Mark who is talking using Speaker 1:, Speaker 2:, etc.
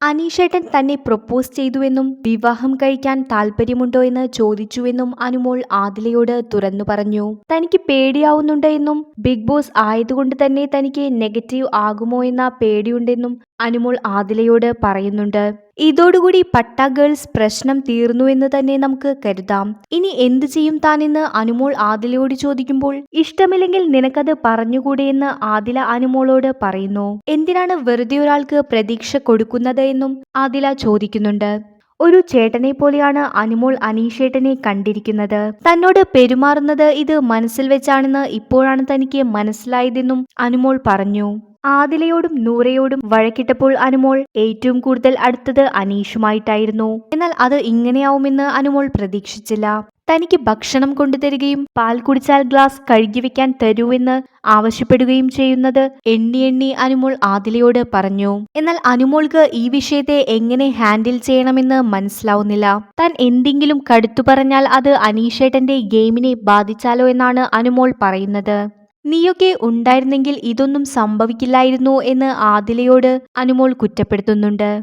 Speaker 1: അനീഷേട്ടൻ തന്നെ പ്രൊപ്പോസ് ചെയ്തുവെന്നും വിവാഹം കഴിക്കാൻ താല്പര്യമുണ്ടോ എന്ന് ചോദിച്ചുവെന്നും അനുമോൾ ആദിലയോട് തുറന്നു പറഞ്ഞു. തനിക്ക് പേടിയാവുന്നുണ്ട് എന്നും ബിഗ് ബോസ് ആയതുകൊണ്ട് തന്നെ തനിക്ക് നെഗറ്റീവ് ആകുമോ എന്ന പേടിയുണ്ടെന്നും അനുമോൾ ആദിലയോട് പറയുന്നുണ്ട്. ഇതോടുകൂടി പട്ട ഗേൾസ് പ്രശ്നം തീർന്നുവെന്ന് തന്നെ നമുക്ക് കരുതാം. ഇനി എന്ത് ചെയ്യും താനെന്ന് അനുമോൾ ആദിലയോട് ചോദിക്കുമ്പോൾ ഇഷ്ടമില്ലെങ്കിൽ നിനക്കത് പറഞ്ഞുകൂടെയെന്ന് ആദില അനുമോളോട് പറയുന്നു. എന്തിനാണ് വെറുതെ ഒരാൾക്ക് പ്രതീക്ഷ കൊടുക്കുന്നത് എന്നും ആദില ചോദിക്കുന്നുണ്ട്. ഒരു ചേട്ടനെ പോലെയാണ് അനുമോൾ അനീഷേട്ടനെ കണ്ടിരിക്കുന്നത്. തന്നോട് പെരുമാറുന്നത് ഇത് മനസ്സിൽ വെച്ചാണെന്ന് ഇപ്പോഴാണ് തനിക്ക് മനസ്സിലായതെന്നും അനുമോൾ പറഞ്ഞു. ആദിലയോടും നൂറയോടും വഴക്കിട്ടപ്പോൾ അനുമോൾ ഏറ്റവും കൂടുതൽ അടുത്തത് അനീഷുമായിട്ടായിരുന്നു. എന്നാൽ അത് ഇങ്ങനെയാവുമെന്ന് അനുമോൾ പ്രതീക്ഷിച്ചില്ല. തനിക്ക് ഭക്ഷണം കൊണ്ടുതരികയും പാൽ കുടിച്ചാൽ ഗ്ലാസ് കഴുകി വെക്കാൻ തരൂവെന്ന് ആവശ്യപ്പെടുകയും ചെയ്യുന്നത് എണ്ണി എണ്ണി അനുമോൾ ആദിലയോട് പറഞ്ഞു. എന്നാൽ അനുമോൾക്ക് ഈ വിഷയത്തെ എങ്ങനെ ഹാൻഡിൽ ചെയ്യണമെന്ന് മനസ്സിലാവുന്നില്ല. താൻ എന്തെങ്കിലും കടുത്തു പറഞ്ഞാൽ അത് അനീഷേട്ടന്റെ ഗെയിമിനെ ബാധിച്ചാലോ എന്നാണ് അനുമോൾ പറയുന്നത്. നീയൊക്കെ ഉണ്ടായിരുന്നെങ്കിൽ ഇതൊന്നും സംഭവിക്കില്ലായിരുന്നു എന്ന് ആദിലയോട് അനുമോൾ കുറ്റപ്പെടുത്തുന്നുണ്ട്.